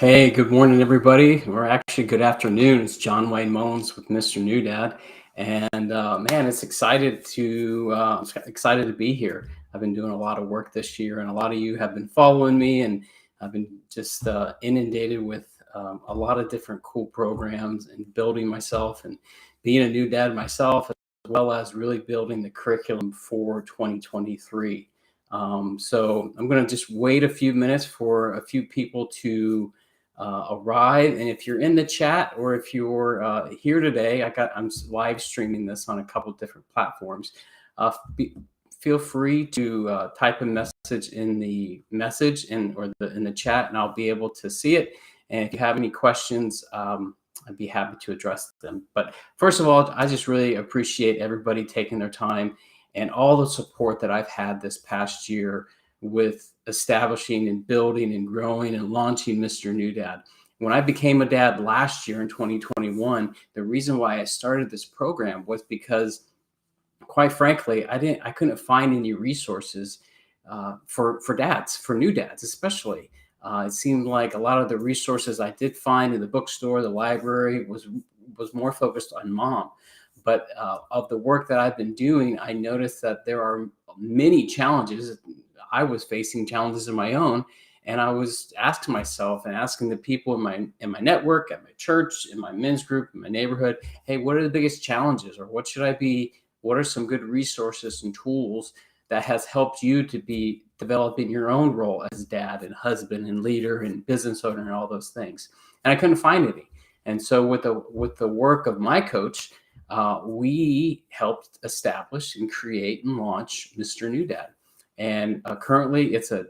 Hey, good morning, everybody. Or actually, good afternoon. It's John Wayne Mullins with Mr. New Dad, and man, excited to be here. I've been doing a lot of work this year, and a lot of you have been following me, and I've been just inundated with a lot of different cool programs and building myself and being a new dad myself, as well as really building the curriculum for 2023. So I'm going to just wait a few minutes for a few people to arrive. And if you're in the chat or if you're here today, I'm live streaming this on a couple different platforms. Feel free to type a message in the message in the chat, and I'll be able to see it. And if you have any questions, I'd be happy to address them. But first of all, I just really appreciate everybody taking their time and all the support that I've had this past year with establishing and building and growing and launching Mr. New Dad. When I became a dad last year in 2021, the reason why I started this program was because, quite frankly, I couldn't find any resources for dads, for new dads especially. It seemed like a lot of the resources I did find in the bookstore, the library, was more focused on mom. But of the work that I've been doing, I noticed that there are many challenges. I was facing challenges of my own, and I was asking myself and asking the people in my network, at my church, in my men's group, in my neighborhood, hey, what are the biggest challenges, or what are some good resources and tools that has helped you to be developing your own role as dad and husband and leader and business owner and all those things? And I couldn't find any. And so with the work of my coach, we helped establish and create and launch Mr. New Dad. And currently it's a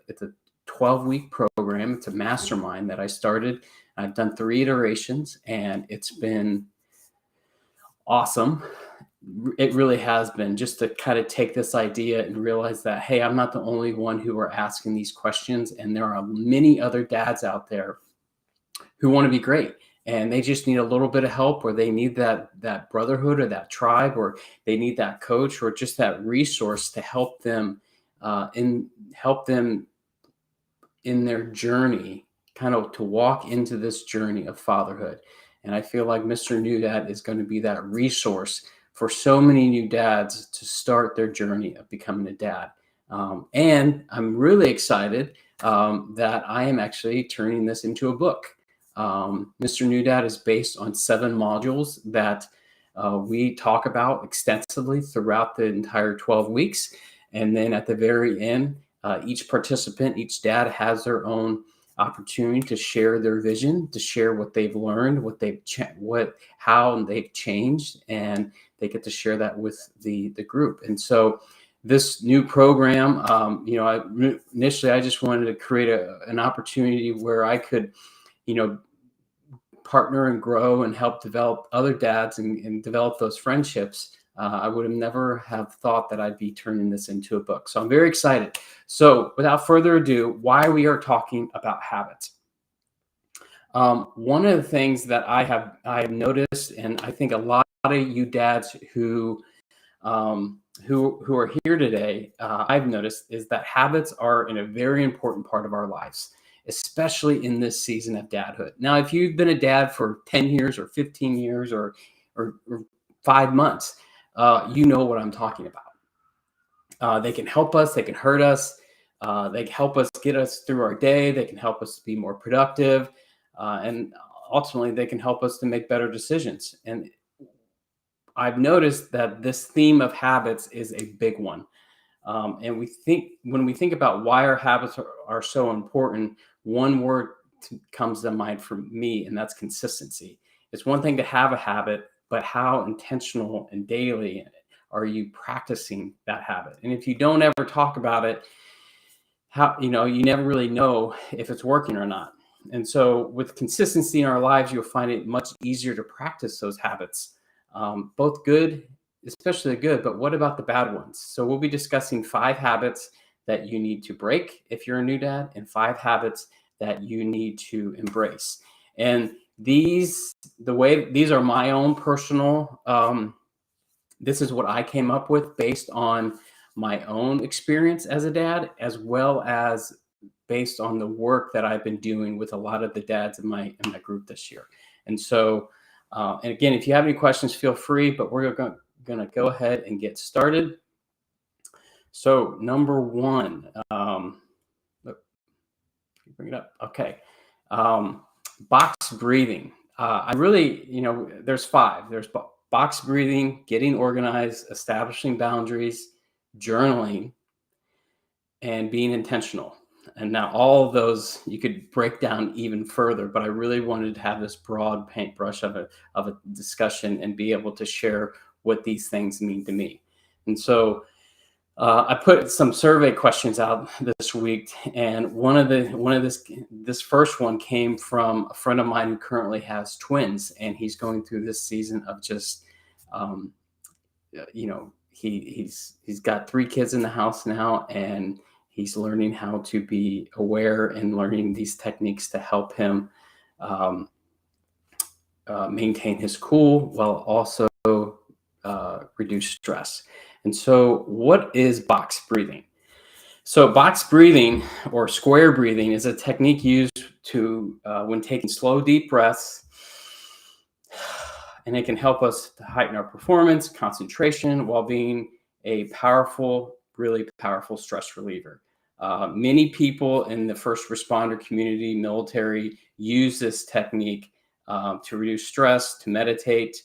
12-week program. It's a mastermind that I started. I've done 3 iterations, and it's been awesome. It really has been, just to kind of take this idea and realize that, hey, I'm not the only one who are asking these questions. And there are many other dads out there who want to be great, and they just need a little bit of help, or they need that brotherhood or that tribe, or they need that coach or just that resource to help them in their journey, kind of to walk into this journey of fatherhood. And I feel like Mr. New Dad is going to be that resource for so many new dads to start their journey of becoming a dad. And I'm really excited that I am actually turning this into a book. Mr. New Dad is based on 7 modules that we talk about extensively throughout the entire 12 weeks. And then at the very end, each participant, each dad has their own opportunity to share their vision, to share what they've learned, how they've changed, and they get to share that with the group. And so this new program, initially I just wanted to create an opportunity where I could, partner and grow and help develop other dads and develop those friendships. I would have never have thought that I'd be turning this into a book. So I'm very excited. So without further ado, why we are talking about habits. One of the things that I have noticed, and I think a lot of you dads who are here today, I've noticed, is that habits are a very important part of our lives, especially in this season of dadhood. Now, if you've been a dad for 10 years or 15 years or 5 months, you know what I'm talking about. They can help us, they can hurt us, they can help us get us through our day, they can help us to be more productive, and ultimately they can help us to make better decisions. And I've noticed that this theme of habits is a big one. And when we think about why our habits are so important, one word comes to mind for me, and that's consistency. It's one thing to have a habit, but how intentional and daily are you practicing that habit? And if you don't ever talk about it, you never really know if it's working or not. And so with consistency in our lives, you'll find it much easier to practice those habits, both good, especially the good, but what about the bad ones? So we'll be discussing 5 habits that you need to break if you're a new dad, and 5 habits that you need to embrace. And these are my own personal, this is what I came up with based on my own experience as a dad, as well as based on the work that I've been doing with a lot of the dads in my group this year. And so, and again, if you have any questions, feel free, but we're going to go ahead and get started. So number one, bring it up. Okay. Box breathing. I really, there's 5. There's box breathing, getting organized, establishing boundaries, journaling, and being intentional. And now all of those you could break down even further, but I really wanted to have this broad paintbrush of a discussion and be able to share what these things mean to me. And so I put some survey questions out this week, and this first one came from a friend of mine who currently has twins, and he's going through this season of just, he's got 3 kids in the house now, and he's learning how to be aware and learning these techniques to help him maintain his cool while also reduce stress. And so what is box breathing? So box breathing or square breathing is a technique used to when taking slow, deep breaths, and it can help us to heighten our performance, concentration, while being a powerful, really powerful stress reliever. Many people in the first responder community, military, use this technique to reduce stress, to meditate.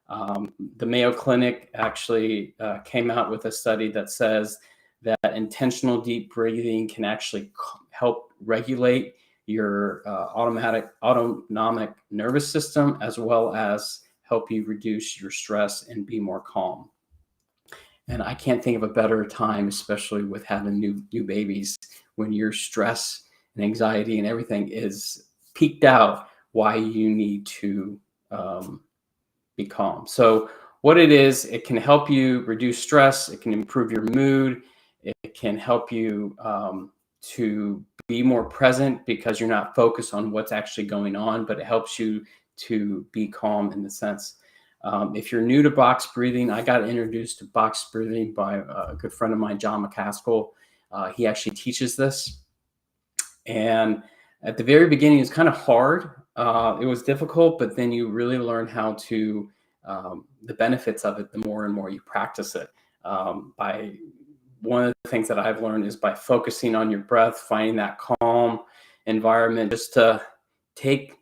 The Mayo Clinic actually came out with a study that says that intentional deep breathing can actually help regulate your autonomic nervous system, as well as help you reduce your stress and be more calm. And I can't think of a better time, especially with having new babies, when your stress and anxiety and everything is peaked out, why you need to be calm. So what it is, it can help you reduce stress. It can improve your mood. It can help you to be more present because you're not focused on what's actually going on, but it helps you to be calm in the sense. If you're new to box breathing, I got introduced to box breathing by a good friend of mine, John McCaskill. He actually teaches this. And at the very beginning, it's kind of hard. It was difficult, but then you really learn how to, the benefits of it, the more and more you practice it. One of the things that I've learned is by focusing on your breath, finding that calm environment, just to take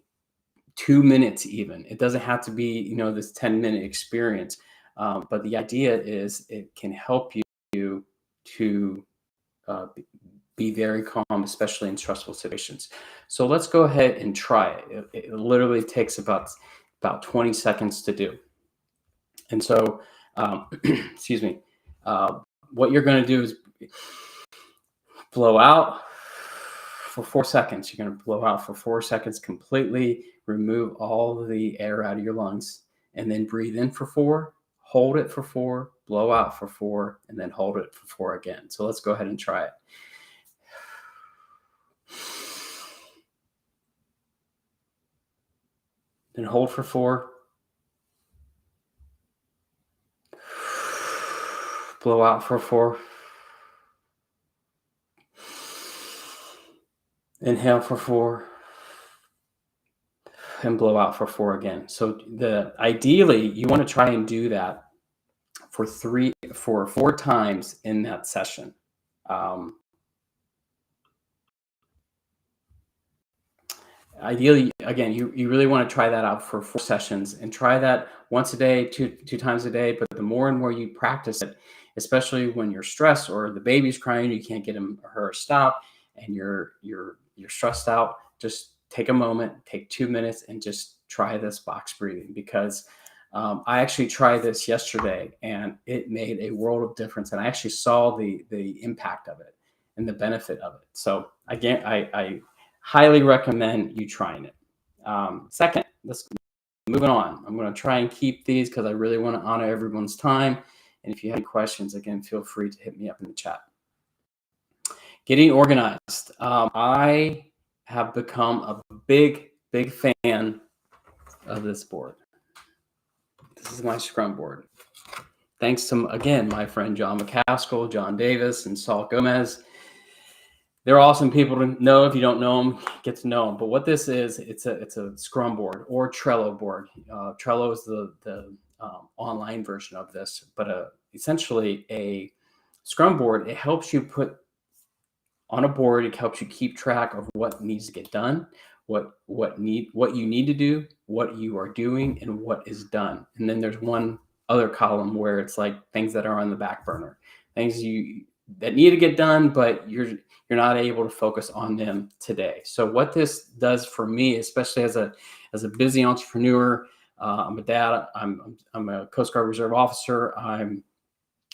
2 minutes even. It doesn't have to be, this 10-minute experience. But the idea is it can help you to be very calm, especially in stressful situations. So let's go ahead and try it. It literally takes about 20 seconds to do. And so, excuse me, what you're going to do is blow out for 4 seconds. You're going to blow out for 4 seconds completely, remove all of the air out of your lungs, and then breathe in for 4, hold it for 4, blow out for 4, and then hold it for 4 again. So let's go ahead and try it. Then hold for 4. Blow out for 4. Inhale for 4. And blow out for 4 again. So ideally, you want to try and do that for 4 times in that session. Ideally, again, you really want to try that out for 4 sessions, and try that once a day, two times a day. But the more and more you practice it, especially when you're stressed or the baby's crying, you can't get him or her to stop, and you're stressed out, just take a moment, take 2 minutes, and just try this box breathing, because I actually tried this yesterday and it made a world of difference. And I actually saw the impact of it and the benefit of it. So again, I highly recommend you trying it. Second, let's moving on. I'm going to try and keep these because I really want to honor everyone's time. And if you have any questions, again, feel free to hit me up in the chat. Getting organized. I have become a big fan of this board. This is my Scrum board. Thanks to, again, my friend John McCaskill, John Davis, and Saul Gomez. They're awesome people to know. If you don't know them, get to know them. But what this is, it's a Scrum board or Trello board. Trello is the online version of this, but essentially a Scrum board. It helps you put on a board. It helps you keep track of what needs to get done, what you need to do, what you are doing, and what is done. And then there's one other column where it's like things that are on the back burner, things that need to get done, but you're not able to focus on them today. So what this does for me, especially as a busy entrepreneur, I'm a dad. I'm a Coast Guard Reserve officer.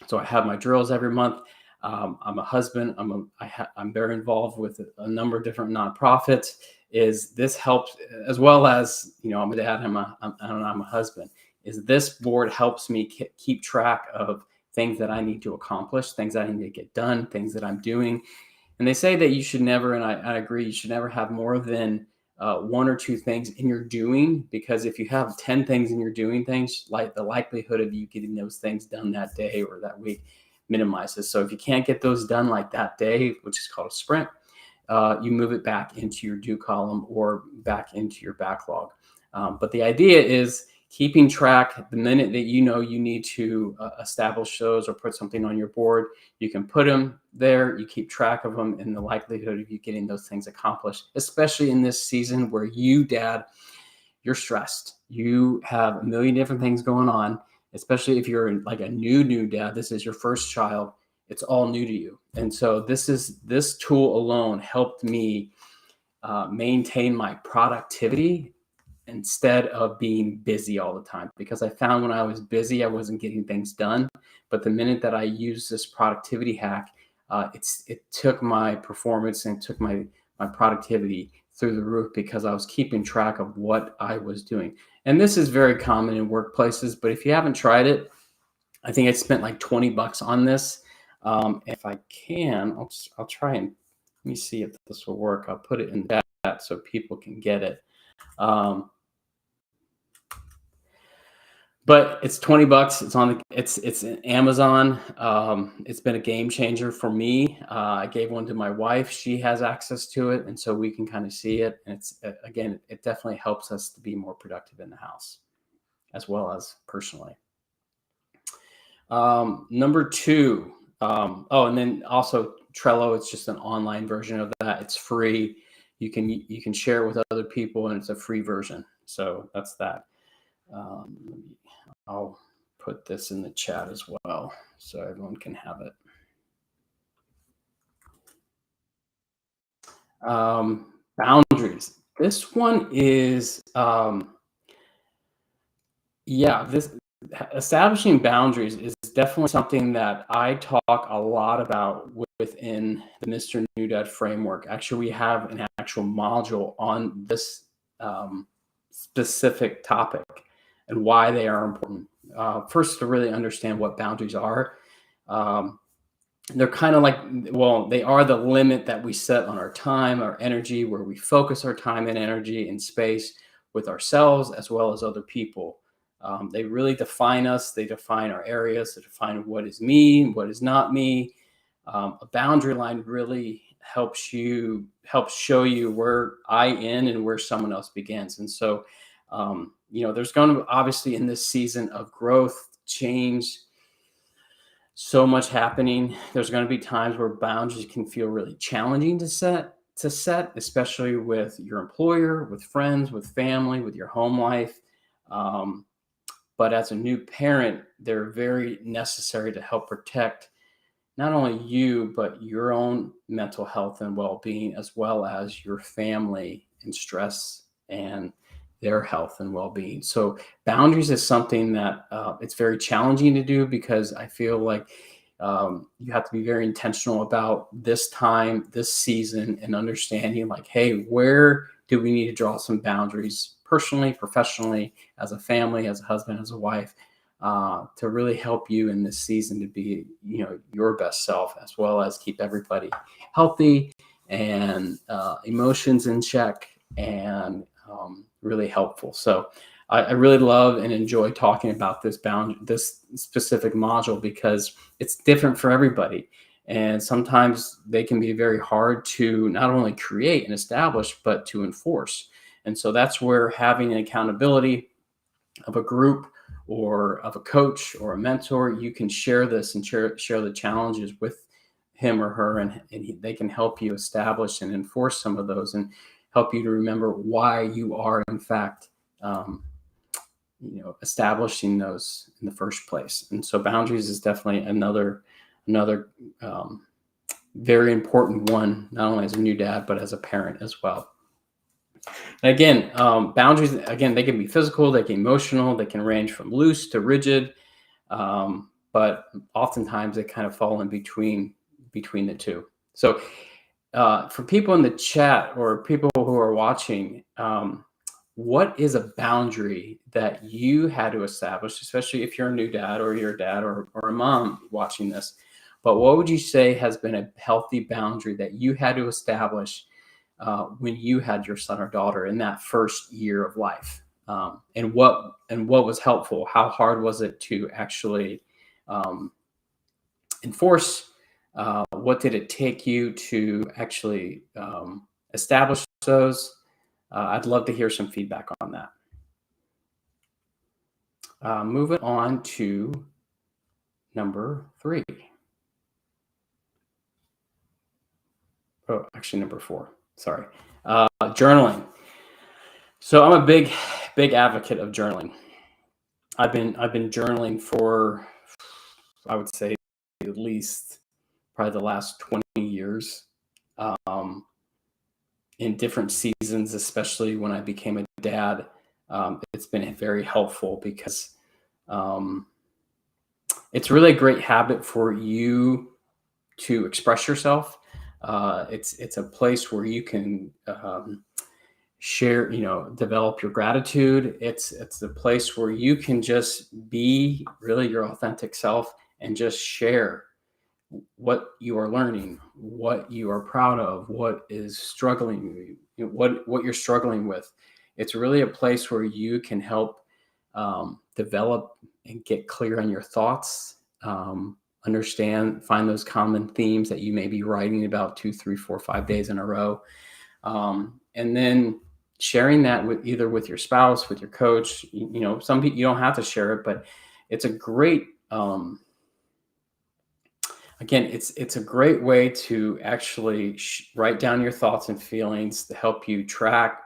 So I have my drills every month. I'm a husband. I'm very involved with a number of different nonprofits. This helps, as well as, I'm a dad. I'm a husband. This board helps me keep track of things that I need to accomplish, things that I need to get done, things that I'm doing. And they say that you should never, and I agree, you should never have more than one or two things in your doing, because if you have 10 things in your doing things, like the likelihood of you getting those things done that day or that week minimizes. So if you can't get those done like that day, which is called a sprint, you move it back into your do column or back into your backlog. But the idea is keeping track. The minute that you need to establish those or put something on your board, you can put them there. You keep track of them and the likelihood of you getting those things accomplished, especially in this season where Dad, you're stressed. You have a million different things going on, especially if you're like a new dad. This is your first child. It's all new to you. And so this tool alone helped me maintain my productivity instead of being busy all the time, because I found when I was busy, I wasn't getting things done. But the minute that I used this productivity hack, it took my performance and took my productivity through the roof, because I was keeping track of what I was doing. And this is very common in workplaces, but if you haven't tried it, I think I spent like $20 on this. If I can, I'll try and let me see if this will work. I'll put it in that so people can get it. But it's $20. It's Amazon. It's been a game changer for me. I gave one to my wife. She has access to it, and so we can kind of see it. And it definitely helps us to be more productive in the house, as well as personally. Number two. And then also Trello. It's just an online version of that. It's free. You can share it with other people, and it's a free version. So that's that. I'll put this in the chat as well so everyone can have it. Boundaries. This one is, establishing boundaries is definitely something that I talk a lot about within the Mr. New Dad framework. Actually, we have an actual module on this specific topic and why they are important. First, to really understand what boundaries are. They're kind of like, they are the limit that we set on our time, our energy, where we focus our time and energy and space with ourselves as well as other people. They really define us. They define our areas. They define what is me, what is not me. A boundary line really helps show you where I end and where someone else begins. And so, there's going to obviously in this season of growth, change, so much happening. There's going to be times where boundaries can feel really challenging to set, especially with your employer, with friends, with family, with your home life. But as a new parent, they're very necessary to help protect not only you, but your own mental health and well-being, as well as your family and stress and their health and well-being. So boundaries is something that it's very challenging to do, because I feel like you have to be very intentional about this time, this season, and understanding like, hey, where do we need to draw some boundaries personally, professionally, as a family, as a husband, as a wife, to really help you in this season to be, your best self, as well as keep everybody healthy and emotions in check and really helpful. So I really love and enjoy talking about this specific module, because it's different for everybody. And sometimes they can be very hard to not only create and establish, but to enforce. And so that's where having an accountability of a group or of a coach or a mentor, you can share this and share the challenges with him or her, and they can help you establish and enforce some of those and help you to remember why you are, in fact, establishing those in the first place. And so boundaries is definitely another very important one, not only as a new dad, but as a parent as well. And again, boundaries, again, they can be physical, they can be emotional, they can range from loose to rigid, but oftentimes they kind of fall in between the two. So for people in the chat or people who are watching, what is a boundary that you had to establish, especially if you're a new dad or you're a dad or a mom watching this? But what would you say has been a healthy boundary that you had to establish when you had your son or daughter in that first year of life? And what was helpful? How hard was it to actually enforce? What did it take you to actually establish those? I'd love to hear some feedback on that. Moving on to number 3. Oh, actually number 4. Sorry. Journaling. So I'm a big advocate of journaling. I've been journaling for, I would say, at least probably the last 20 years. In different seasons, especially when I became a dad, it's been very helpful because it's really a great habit for you to express yourself. It's a place where you can share, develop your gratitude. It's the place where you can just be really your authentic self and just share what you are learning, what you are proud of, what is struggling, what you're struggling with. It's really a place where you can help develop and get clear on your thoughts, understand, find those common themes that you may be writing about 2, 3, 4, 5 days in a row. And then sharing that with your spouse, with your coach. Some people, you don't have to share it, but it's a great, again, it's a great way to actually write down your thoughts and feelings to help you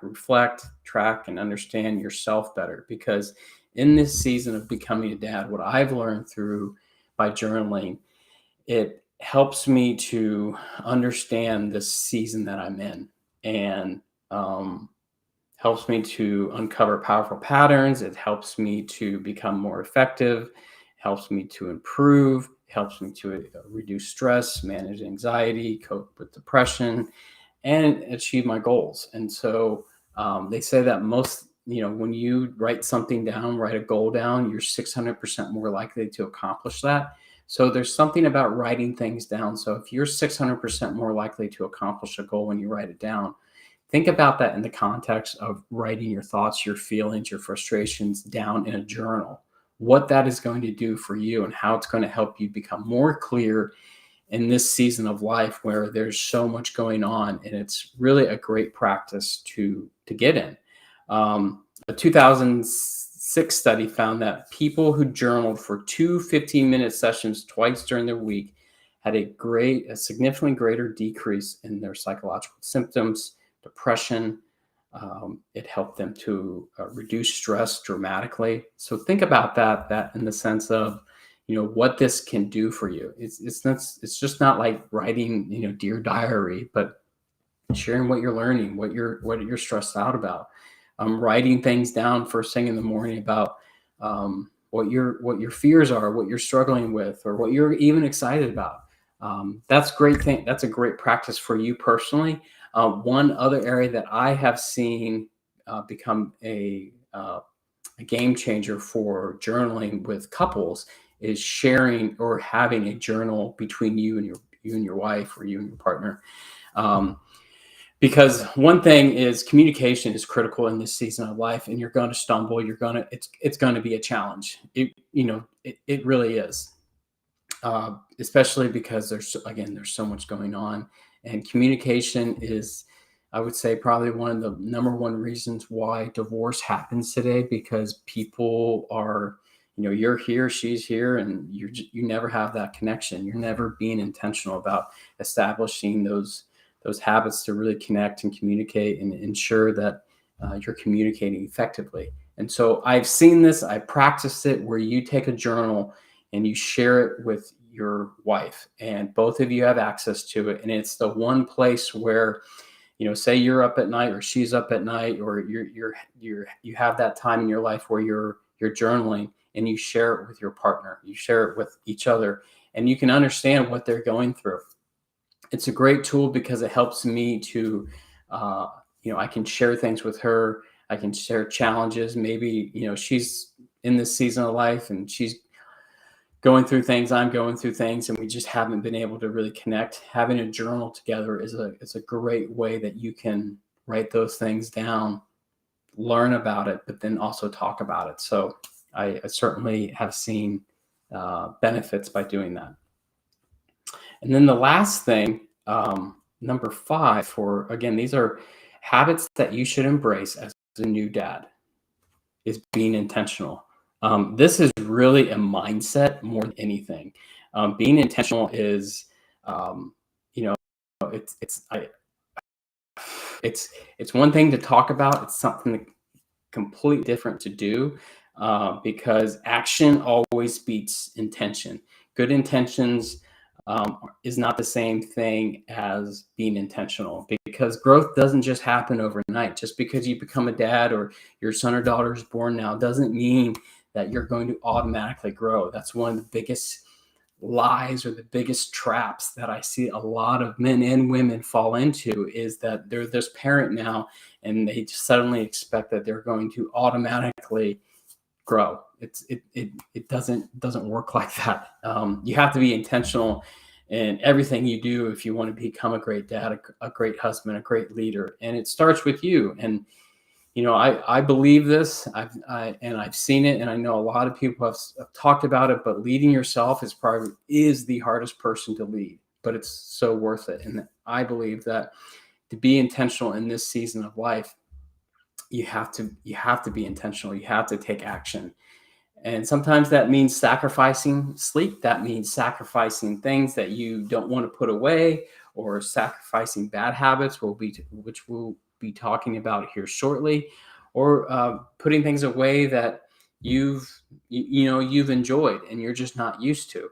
reflect, track, and understand yourself better. Because in this season of becoming a dad, what I've learned by journaling, it helps me to understand the season that I'm in, and helps me to uncover powerful patterns. It helps me to become more effective, helps me to improve, helps me to reduce stress, manage anxiety, cope with depression, and achieve my goals. And so they say that when you write something down, write a goal down, you're 600% more likely to accomplish that. So there's something about writing things down. So if you're 600% more likely to accomplish a goal when you write it down, think about that in the context of writing your thoughts, your feelings, your frustrations down in a journal, what that is going to do for you and how it's going to help you become more clear in this season of life where there's so much going on. And it's really a great practice to get in. A 2006 study found that people who journaled for 2 15-minute sessions twice during their week had a significantly greater decrease in their psychological symptoms, depression. It helped them to reduce stress dramatically. So think about that in the sense of, what this can do for you. It's just not like writing, Dear Diary, but sharing what you're learning, what you're stressed out about. Writing things down first thing in the morning about what your fears are, what you're struggling with, or what you're even excited about. That's great thing. That's a great practice for you personally. One other area that I have seen become a game changer for journaling with couples is sharing or having a journal between you and your wife or you and your partner. Because one thing is communication is critical in this season of life, and you're going to stumble. It's going to be a challenge. It really is. especially because there's so much going on, and communication is, I would say, probably one of the number one reasons why divorce happens today, because people are, you're here, she's here, and you never have that connection. You're never being intentional about establishing those habits to really connect and communicate and ensure that you're communicating effectively. And so I've seen this, I practiced it, where you take a journal and you share it with your wife, and both of you have access to it. And it's the one place where, say you're up at night or she's up at night, or you have that time in your life where you're journaling, and you share it with your partner, you share it with each other, and you can understand what they're going through. It's a great tool because it helps me to, I can share things with her. I can share challenges. Maybe, she's in this season of life and she's going through things, I'm going through things, and we just haven't been able to really connect. Having a journal together is a great way that you can write those things down, learn about it, but then also talk about it. So I certainly have seen benefits by doing that. And then the last thing, number 5, these are habits that you should embrace as a new dad, is being intentional. This is really a mindset more than anything. Being intentional is, it's one thing to talk about. It's something completely different to do, because action always beats intention. Good intentions is not the same thing as being intentional, because growth doesn't just happen overnight. Just because you become a dad or your son or daughter is born now doesn't mean that you're going to automatically grow. That's one of the biggest lies, or the biggest traps that I see a lot of men and women fall into, is that they're this parent now and they suddenly expect that they're going to automatically grow. It doesn't work like that. You have to be intentional in everything you do if you want to become a great dad, a great husband, a great leader, and it starts with you. And I believe this. I've seen it, and I know a lot of people have talked about it. But leading yourself is the hardest person to lead, but it's so worth it. And I believe that to be intentional in this season of life, you have to be intentional. You have to take action. And sometimes that means sacrificing sleep. That means sacrificing things that you don't want to put away, or sacrificing bad habits, which we'll be talking about here shortly, or putting things away that you've enjoyed and you're just not used to.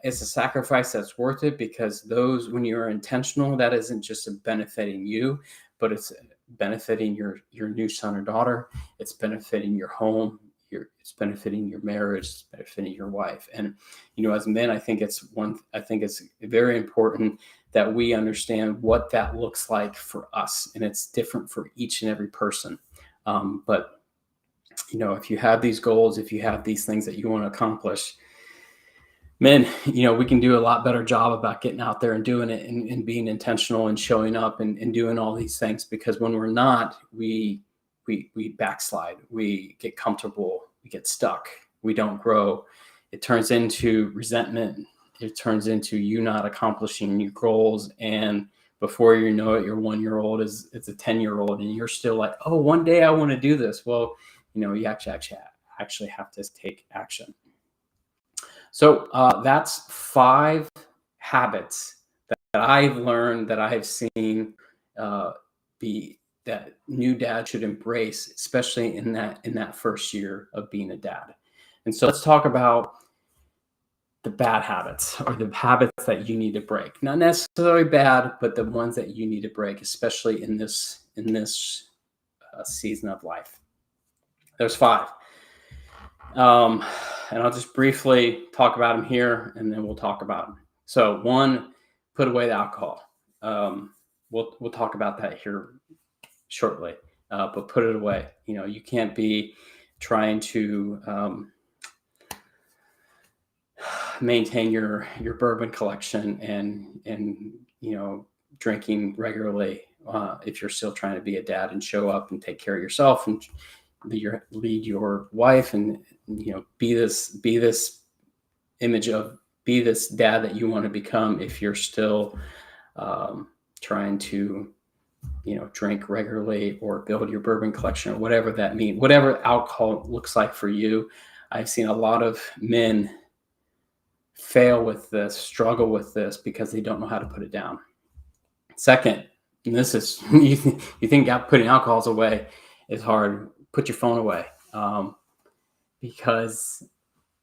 It's a sacrifice that's worth it, because when you're intentional, that isn't just benefiting you, but it's benefiting your new son or daughter. It's benefiting your home. It's benefiting your marriage. It's benefiting your wife. And as men, I think it's very important that we understand what that looks like for us, and it's different for each and every person. But if you have these goals, if you have these things that you want to accomplish, men, we can do a lot better job about getting out there and doing it, and being intentional and showing up and doing all these things. Because when we're not, we backslide, we get comfortable, we get stuck, we don't grow. It turns into resentment. It turns into you not accomplishing your goals. And before you know it, your 1-year-old is a 10-year-old, and you're still like, oh, one day I want to do this. Well, you actually have to take action. So that's 5 habits that I've learned, that I have seen that new dad should embrace, especially in that first year of being a dad. And so let's talk about the bad habits, or the habits that you need to break. Not necessarily bad, but the ones that you need to break, especially in this season of life. There's 5. And I'll just briefly talk about them here, and then we'll talk about them. So 1, put away the alcohol. We'll talk about that here shortly, but put it away. You can't be trying to maintain your bourbon collection and drinking regularly if you're still trying to be a dad and show up and take care of yourself and lead your wife, and be this image of be this dad that you want to become if you're still trying to, drink regularly or build your bourbon collection or whatever that means, whatever alcohol looks like for you. I've seen a lot of men fail with this, struggle with this because they don't know how to put it down. Second, and this is, you think putting alcohols away is hard, put your phone away. Because,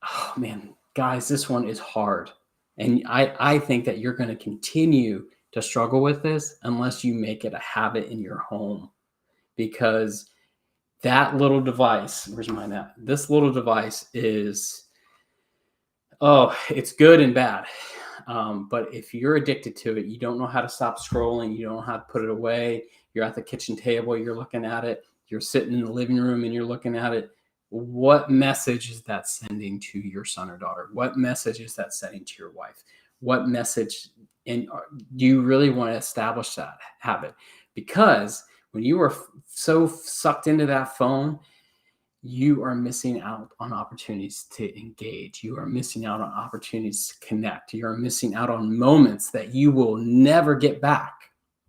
oh man, guys, this one is hard. And I think that you're going to continue to struggle with this unless you make it a habit in your home. Because that little device, where's mine at? This little device is, it's good and bad. But if you're addicted to it, you don't know how to stop scrolling, you don't know how to put it away, you're at the kitchen table, you're looking at it, you're sitting in the living room and you're looking at it. What message is that sending to your son or daughter? What message is that sending to your wife? What message, and do you really want to establish that habit? Because when you are so sucked into that phone, you are missing out on opportunities to engage. You are missing out on opportunities to connect. You are missing out on moments that you will never get back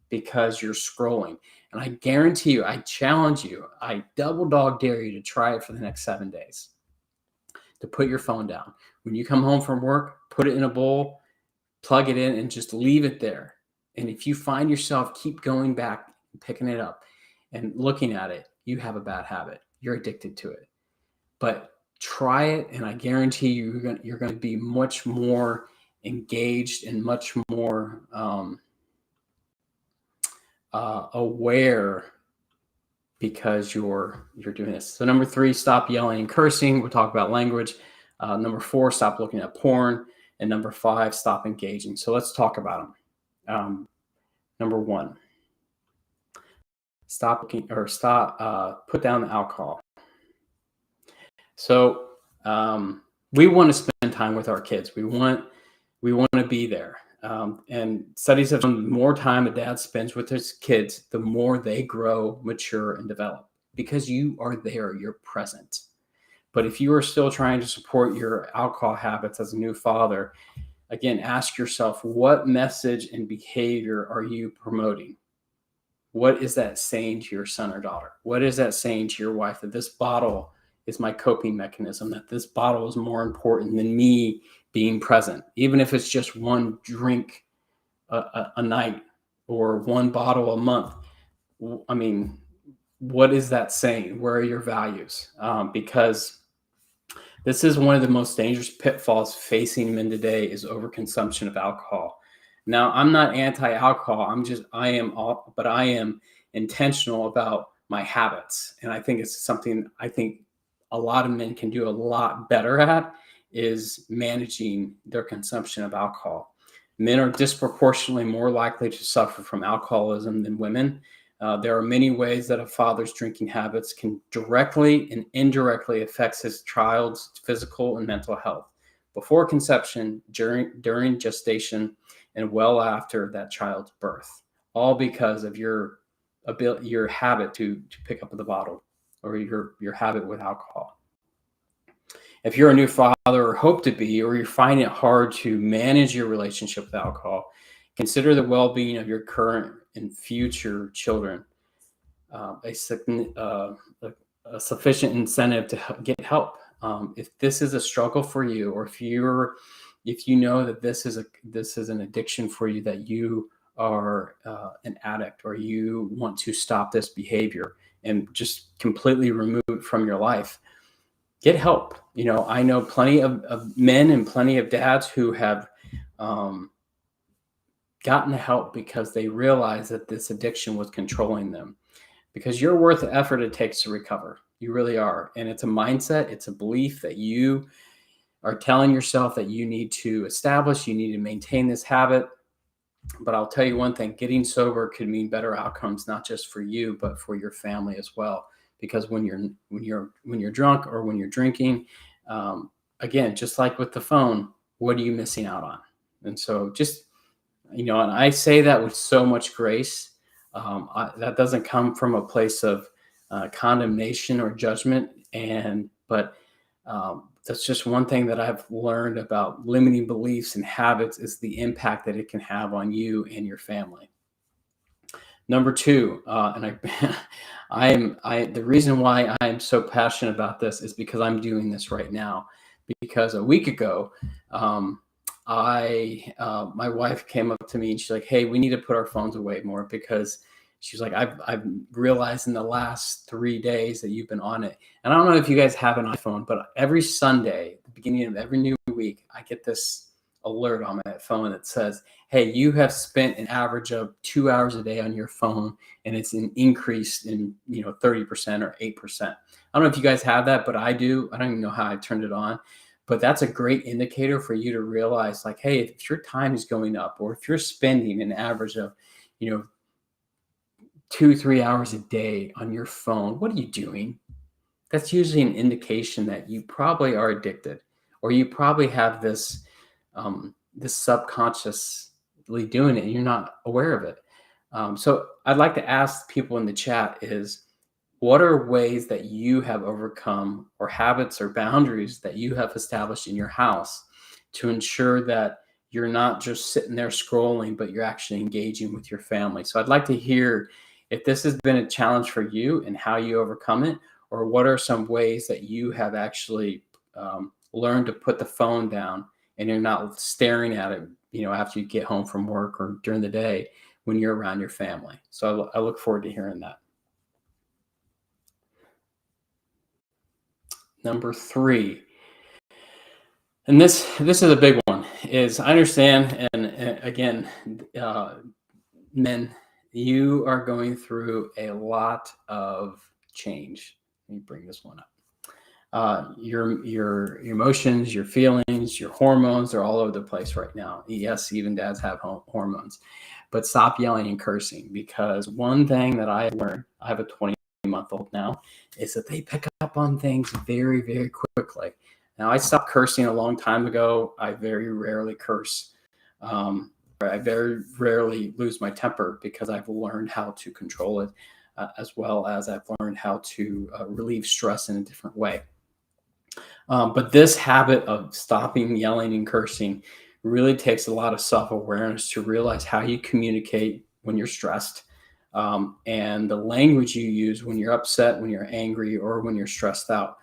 because you're scrolling. And I guarantee you, I challenge you, I double dog dare you to try it for the next 7 days. To put your phone down. When you come home from work, put it in a bowl, plug it in, and just leave it there. And if you find yourself keep going back, picking it up, and looking at it, you have a bad habit. You're addicted to it. But try it, and I guarantee you, you're going to be much more engaged and much more aware because you're doing this. So number 3, stop yelling and cursing. We'll talk about language. Number 4, stop looking at porn. And number 5, stop engaging. So let's talk about them. Number 1, put down the alcohol. So we want to spend time with our kids. We want to be there. And studies have shown the more time a dad spends with his kids, the more they grow, mature, and develop. Because you are there, you're present. But if you are still trying to support your alcohol habits as a new father, again, ask yourself, what message and behavior are you promoting? What is that saying to your son or daughter? What is that saying to your wife? That this bottle is my coping mechanism, that this bottle is more important than me being present, even if it's just one drink a night or one bottle a month. I mean, what is that saying? Where are your values? Because this is one of the most dangerous pitfalls facing men today is overconsumption of alcohol. Now, I'm not anti-alcohol. I am intentional about my habits. And I think it's something I think a lot of men can do a lot better at is managing their consumption of alcohol. Men are disproportionately more likely to suffer from alcoholism than women. There are many ways that a father's drinking habits can directly and indirectly affect his child's physical and mental health before conception, during gestation, and well after that child's birth, all because of your habit to pick up the bottle or your habit with alcohol. If you're a new father or hope to be, or you're finding it hard to manage your relationship with alcohol, consider the well-being of your current and future children a sufficient incentive to get help. If this is a struggle for you, or if you know that this is an addiction for you, that you are an addict, or you want to stop this behavior and just completely remove it from your life, get help. I know plenty of men and plenty of dads who have gotten help because they realized that this addiction was controlling them. Because you're worth the effort it takes to recover. You really are. And it's a mindset, it's a belief that you are telling yourself that you need to establish, you need to maintain this habit. But I'll tell you one thing, getting sober could mean better outcomes, not just for you, but for your family as well. Because when you're drunk or when you're drinking, again, just like with the phone, what are you missing out on? And so just, and I say that with so much grace. That doesn't come from a place of condemnation or judgment, but That's just one thing that I've learned about limiting beliefs and habits is the impact that it can have on you and your family. Number two, and the reason why I am so passionate about this is because I'm doing this right now. Because a week ago, um, my wife came up to me and she's like, "Hey, we need to put our phones away more because." She's like, I've realized in the last 3 days that you've been on it. And I don't know if you guys have an iPhone, but every Sunday, the beginning of every new week, I get this alert on my phone that says, hey, you have spent an average of 2 hours a day on your phone, and it's an increase in 30% or 8%. I don't know if you guys have that, but I do. I don't even know how I turned it on. But that's a great indicator for you to realize, like, hey, if your time is going up, or if you're spending an average of, 2-3 hours a day on your phone, what are you doing? That's usually an indication that you probably are addicted, or you probably have this subconsciously doing it and you're not aware of it. So I'd like to ask people in the chat is, what are ways that you have overcome, or habits or boundaries that you have established in your house to ensure that you're not just sitting there scrolling, but you're actually engaging with your family? So I'd like to hear if this has been a challenge for you and how you overcome it, or what are some ways that you have actually learned to put the phone down and you're not staring at it, after you get home from work or during the day when you're around your family. So I look forward to hearing that. Number three, and this is a big one, is I understand, and again, men, you are going through a lot of change. Let me bring this one up. Your emotions, your feelings, your hormones are all over the place right now. Yes, even dads have hormones, but stop yelling and cursing, because one thing that I learned, I have a 20-month-old now, is that they pick up on things very, very quickly. Now, I stopped cursing a long time ago. I very rarely curse. I very rarely lose my temper because I've learned how to control it, as well as I've learned how to relieve stress in a different way. But this habit of stopping yelling and cursing really takes a lot of self-awareness to realize how you communicate when you're stressed, and the language you use when you're upset, when you're angry, or when you're stressed out.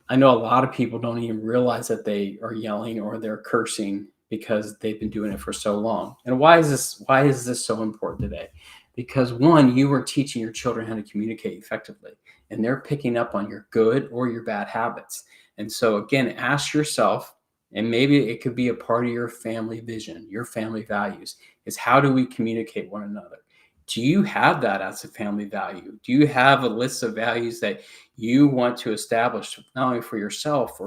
I know a lot of people don't even realize that they are yelling or they're cursing because they've been doing it for so long. And why is this so important today? Because one, you are teaching your children how to communicate effectively, and they're picking up on your good or your bad habits. And so again, ask yourself, and maybe it could be a part of your family vision, your family values, is how do we communicate one another? Do you have that as a family value? Do you have a list of values that you want to establish, not only for yourself,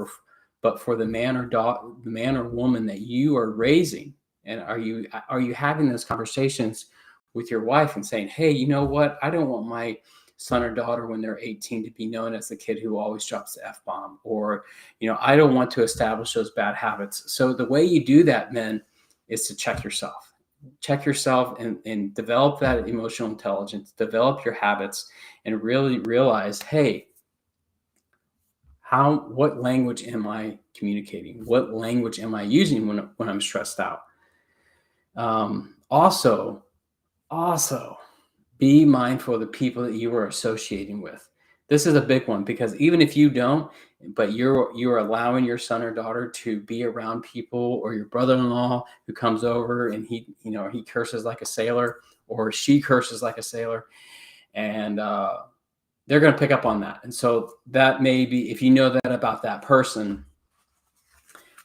but for the man or woman that you are raising? And are you having those conversations with your wife and saying, hey, you know what? I don't want my son or daughter when they're 18 to be known as the kid who always drops the F-bomb, or, I don't want to establish those bad habits. So the way you do that, men, is to check yourself and develop that emotional intelligence, develop your habits, and really realize, hey, what language am I communicating? What language am I using when I'm stressed out? Also, be mindful of the people that you are associating with. This is a big one, because even if you don't, but you're allowing your son or daughter to be around people, or your brother-in-law who comes over and he curses like a sailor, or she curses like a sailor, and they're going to pick up on that. And so that may be, if you know that about that person,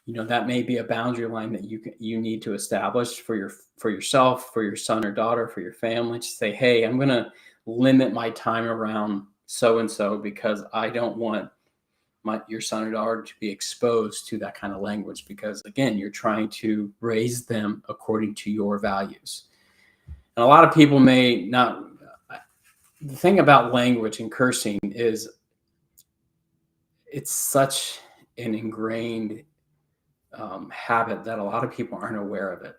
that may be a boundary line that you need to establish for yourself, for your son or daughter, for your family, to say, hey, I'm going to limit my time around so and so because I don't want your son or daughter to be exposed to that kind of language, because again, you're trying to raise them according to your values. And a lot of people may not. The thing about language and cursing is it's such an ingrained habit that a lot of people aren't aware of it.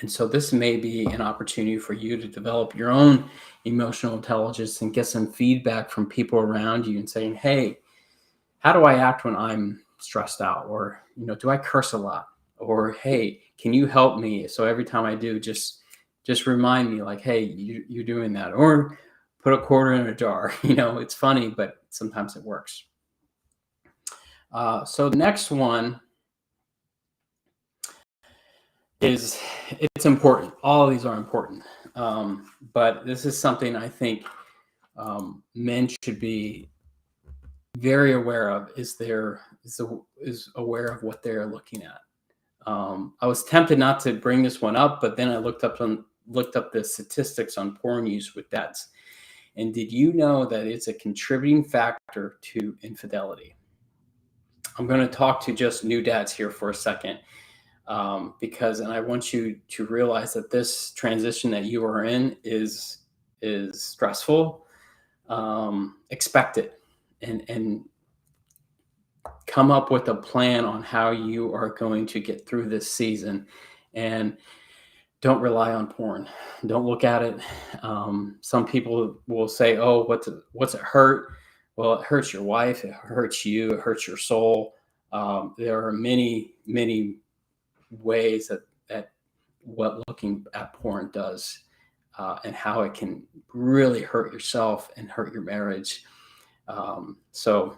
And so this may be an opportunity for you to develop your own emotional intelligence and get some feedback from people around you and saying, hey, how do I act when I'm stressed out? Or, do I curse a lot? Or, hey, can you help me? So every time I do, just remind me, like, hey, you're doing that. Or put a quarter in a jar. It's funny, but sometimes it works. So the next one is, it's important. All of these are important. But this is something I think men should be very aware of, is aware of what they're looking at. I was tempted not to bring this one up, but then I looked up the statistics on porn use with dads. And did you know that it's a contributing factor to infidelity? I'm going to talk to just new dads here for a second, because, and I want you to realize that this transition that you are in is stressful. Expect it, and come up with a plan on how you are going to get through this season. And don't rely on porn. Don't look at it. Some people will say, oh, what's it hurt? Well, it hurts your wife. It hurts you. It hurts your soul. There are many, many ways that what looking at porn does, and how it can really hurt yourself and hurt your marriage. So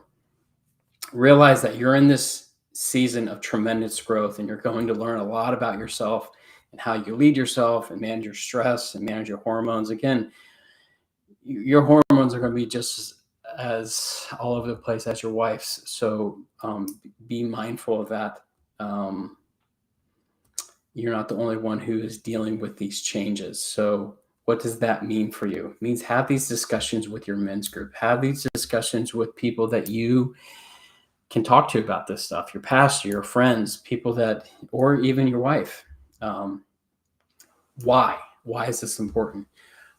realize that you're in this season of tremendous growth, and you're going to learn a lot about yourself and how you lead yourself and manage your stress and manage your hormones. Again, your hormones are going to be just as all over the place as your wife's. So be mindful of that. You're not the only one who is dealing with these changes. So what does that mean for you? It means have these discussions with your men's group. Have these discussions with people that you can talk to about this stuff, your pastor, your friends, people that, or even your wife. Why is this important?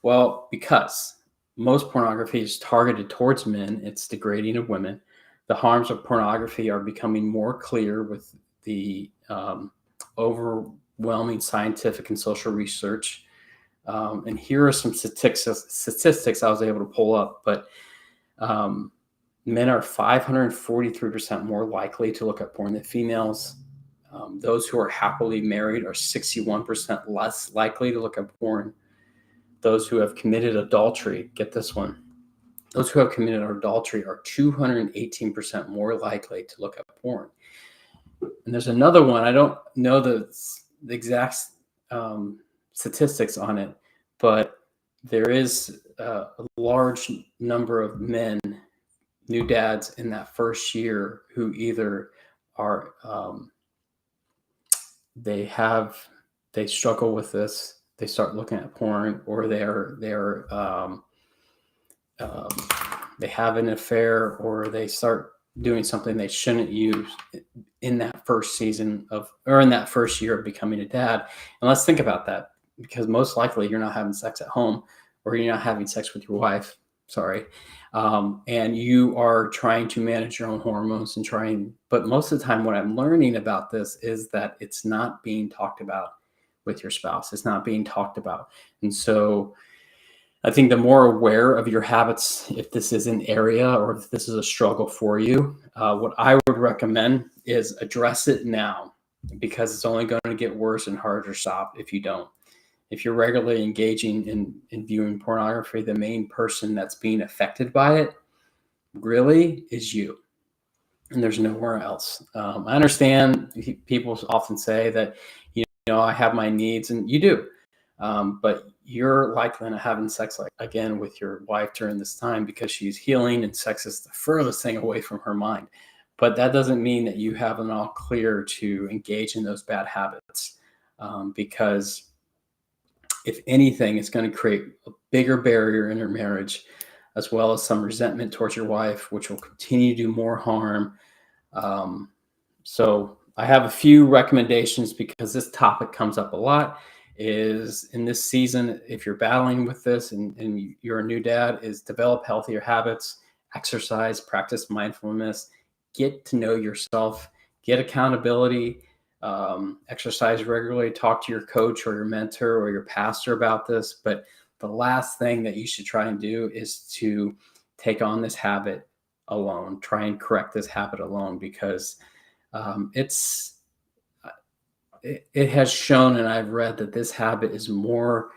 Well, because most pornography is targeted towards men. It's degrading of women. The harms of pornography are becoming more clear with the overwhelming scientific and social research. And here are some statistics I was able to pull up, but men are 543% more likely to look at porn than females. Those who are happily married are 61% less likely to look at porn. Those who have committed adultery, get this one, those who have committed adultery are 218% more likely to look at porn. And there's another one, I don't know the exact statistics on it, but there is a large number of men, new dads in that first year, who either are they struggle with this, they start looking at porn, or they have an affair, or they start doing something they shouldn't use in that first season or in that first year of becoming a dad. And let's think about that, because most likely you're not having sex at home, or you're not having sex with your wife. Sorry. And you are trying to manage your own hormones but most of the time what I'm learning about this is that it's not being talked about with your spouse. It's not being talked about. And so I think the more aware of your habits, if this is an area or if this is a struggle for you, what I would recommend is address it now, because it's only going to get worse and harder to stop if you don't. If you're regularly engaging in viewing pornography, the main person that's being affected by it really is you, and there's nowhere else. I understand people often say that, I have my needs, and you do, but you're likely not having sex again with your wife during this time because she's healing, and sex is the furthest thing away from her mind. But that doesn't mean that you have an all clear to engage in those bad habits, because if anything, it's going to create a bigger barrier in your marriage, as well as some resentment towards your wife, which will continue to do more harm. So I have a few recommendations, because this topic comes up a lot, is in this season, if you're battling with this and you're a new dad, is develop healthier habits, exercise, practice mindfulness, get to know yourself, get accountability, exercise regularly, talk to your coach or your mentor or your pastor about this. But the last thing that you should try and do is to take on this habit alone. Try and correct this habit alone, because it has shown, and I've read, that this habit is more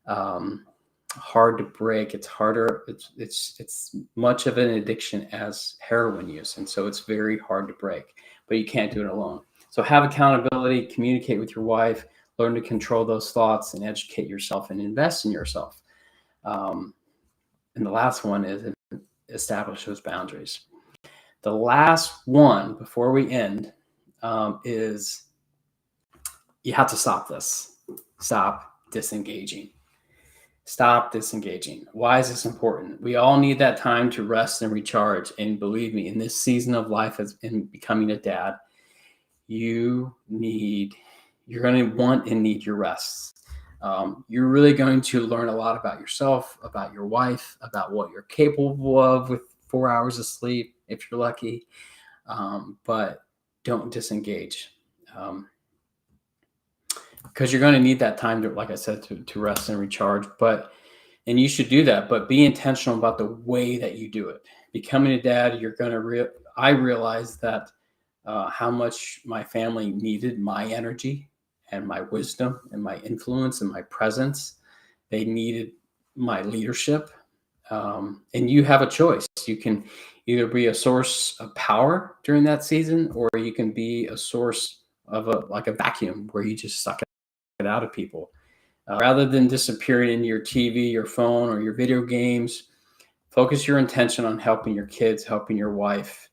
hard to break. It's harder. It's much of an addiction as heroin use, and so it's very hard to break. But you can't do it alone. So have accountability, communicate with your wife, learn to control those thoughts, and educate yourself and invest in yourself. And the last one is establish those boundaries. The last one before we end is you have to stop this. Stop disengaging. Stop disengaging. Why is this important? We all need that time to rest and recharge. And believe me, in this season of life, as in becoming a dad, you're going to want and need your rest. You're really going to learn a lot about yourself, about your wife, about what you're capable of with 4 hours of sleep, if you're lucky. But don't disengage. Because you're going to need that time to, like I said, to rest and recharge. And you should do that, but be intentional about the way that you do it. Becoming a dad, you're going to I realized that how much my family needed my energy and my wisdom and my influence and my presence. They needed my leadership. And you have a choice. You can either be a source of power during that season, or you can be a source of a vacuum where you just suck it out of people. Rather than disappearing into your TV, your phone, or your video games, focus your intention on helping your kids, helping your wife,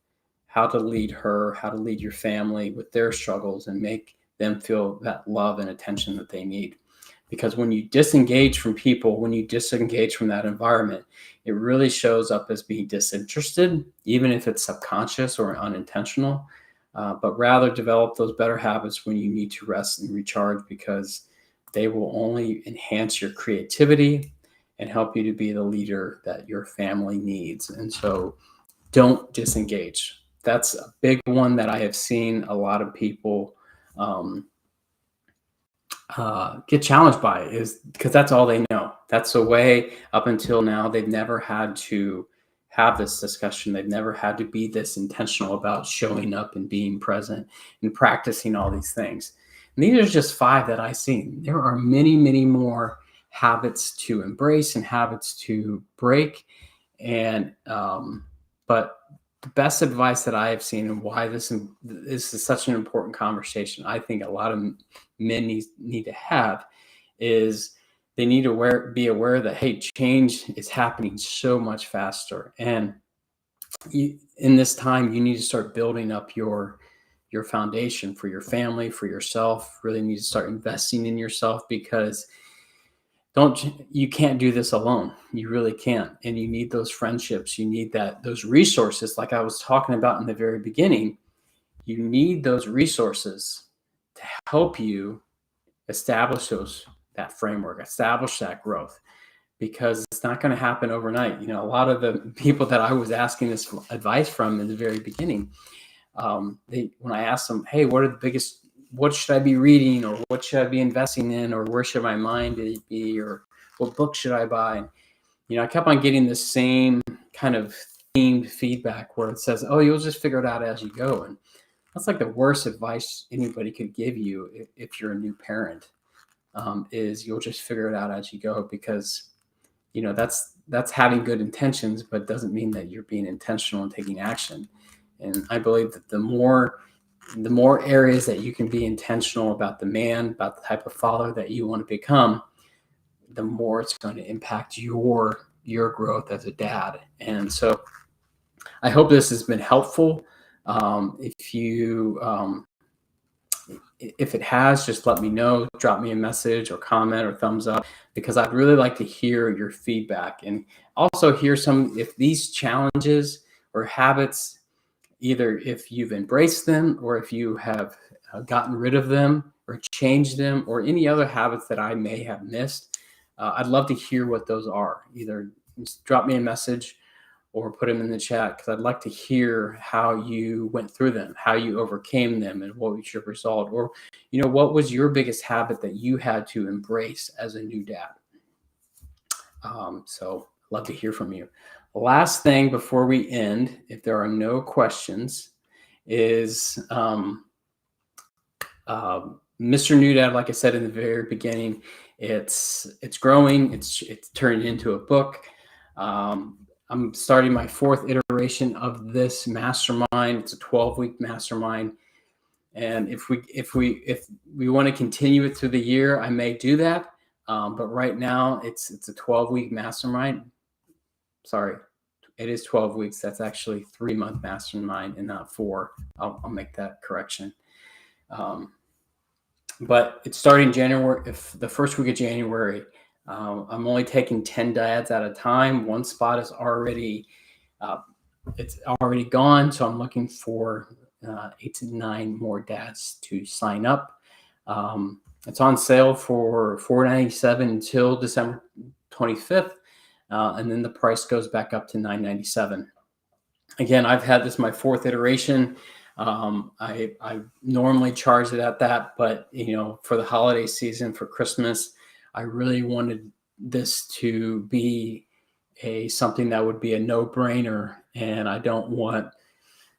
how to lead her, how to lead your family with their struggles, and make them feel that love and attention that they need. Because when you disengage from people, when you disengage from that environment, it really shows up as being disinterested, even if it's subconscious or unintentional. But rather develop those better habits when you need to rest and recharge, because they will only enhance your creativity and help you to be the leader that your family needs. And so don't disengage. That's a big one that I have seen a lot of people get challenged by, is because that's all they know. That's the way up until now. They've never had to have this discussion. They've never had to be this intentional about showing up and being present and practicing all these things. And these are just 5 that I've seen. There are many, many more habits to embrace and habits to break. And but the best advice that I have seen, and why this is such an important conversation, I think a lot of men need to have, is they need to be aware that, hey, change is happening so much faster. And in this time, you need to start building up your foundation for your family, for yourself. Really need to start investing in yourself, because you can't do this alone. You really can't. And you need those friendships. You need those resources, like I was talking about in the very beginning. You need those resources to help you establish that framework, establish that growth, because it's not going to happen overnight. A lot of the people that I was asking this advice from in the very beginning, when I asked them, hey, what should I be reading, or what should I be investing in, or where should my mind be, or what book should I buy? And, I kept on getting the same kind of themed feedback where it says, oh, you'll just figure it out as you go. And that's like the worst advice anybody could give you if you're a new parent, is you'll just figure it out as you go, because, that's having good intentions, but doesn't mean that you're being intentional and taking action. And I believe that the more areas that you can be intentional about about the type of father that you want to become, the more it's going to impact your growth as a dad. And so I hope this has been helpful. If it has, just let me know, drop me a message or comment or thumbs up, because I'd really like to hear your feedback, and also hear if these challenges or habits, either if you've embraced them or if you have gotten rid of them or changed them, or any other habits that I may have missed. I'd love to hear what those are. Either just drop me a message or put them in the chat, because I'd like to hear how you went through them, how you overcame them, and what was your result. Or, what was your biggest habit that you had to embrace as a new dad? So Love to hear from you. Last thing before we end, if there are no questions, is Mr. New Dad. Like I said in the very beginning, it's growing. It's turned into a book. I'm starting my 4th iteration of this mastermind. It's a 12-week mastermind. And if we want to continue it through the year, I may do that. But right now it's a 12-week mastermind. Sorry, it is 12 weeks. That's actually 3-month mastermind and not 4. I'll make that correction. But it's starting January. If the first week of January, I'm only taking 10 dads at a time. One spot is already it's already gone, so I'm looking for 8 to 9 more dads to sign up. It's on sale for $497 until December 25th, and then the price goes back up to $997. Again, I've had this my 4th iteration. I normally charge it at that, but for the holiday season, for Christmas, I really wanted this to be something that would be a no-brainer, and I don't want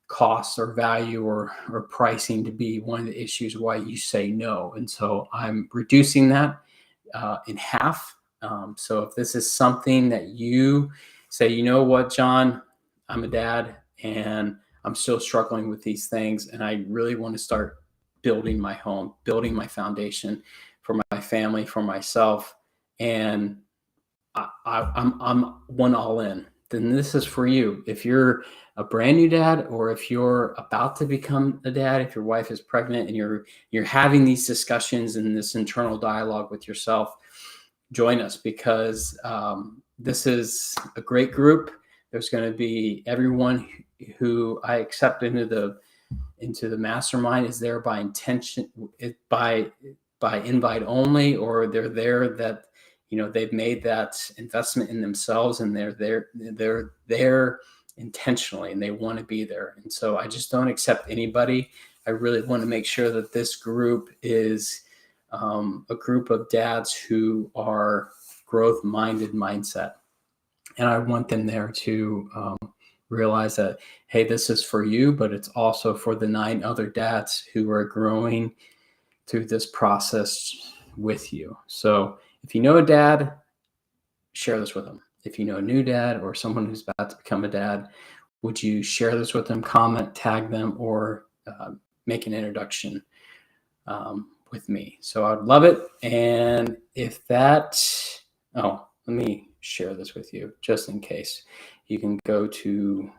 cost or value or pricing to be one of the issues why you say no. And so I'm reducing that in half. So if this is something that you say, you know what, John, I'm a dad and I'm still struggling with these things, and I really want to start building my home, building my foundation for my family, for myself, and I'm one all in, then this is for you. If you're a brand new dad, or if you're about to become a dad, if your wife is pregnant and you're having these discussions and this internal dialogue with yourself, join us, because this is a great group. There's going to be everyone who I accept into the mastermind is there by intention, by invite only, or they're there that they've made that investment in themselves, and they're there intentionally, and they want to be there. And so I just don't accept anybody. I really want to make sure that this group is a group of dads who are growth-minded mindset. And I want them there to realize that, hey, this is for you, but it's also for the 9 other dads who are growing through this process with you. So if you know a dad, share this with them. If you know a new dad or someone who's about to become a dad, would you share this with them, comment, tag them, or make an introduction with me? So I'd love it. And if that, let me share this with you just in case. You can go to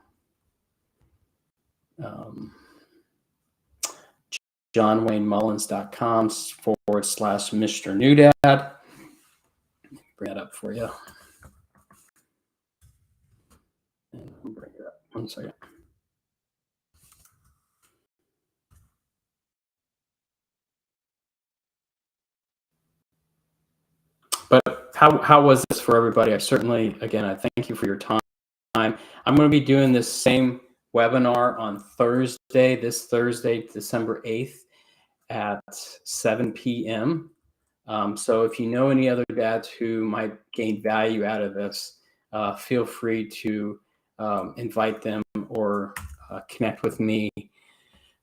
johnwaynemullins.com/Mr. New Dad. Bring that up for you. And I'll bring it up. One second. But how was this for everybody? I certainly, again, I thank you for your time. I'm going to be doing this same webinar on Thursday, this Thursday, December 8th at 7 p.m. So if you know any other dads who might gain value out of this, feel free to invite them or connect with me,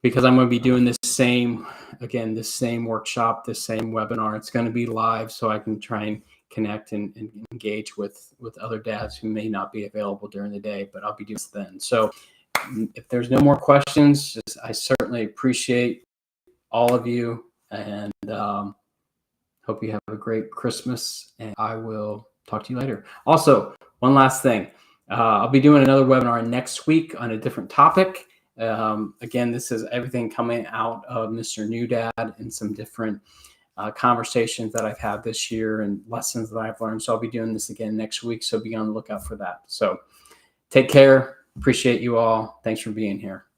because I'm going to be doing this same workshop, this same webinar. It's going to be live, so I can try and connect and engage with other dads who may not be available during the day, but I'll be doing this then. So if there's no more questions, I certainly appreciate all of you, and hope you have a great Christmas, and I will talk to you later. Also, one last thing. I'll be doing another webinar next week on a different topic. Again, this is everything coming out of Mr. New Dad and some different conversations that I've had this year and lessons that I've learned. So I'll be doing this again next week. So be on the lookout for that. So take care. Appreciate you all. Thanks for being here.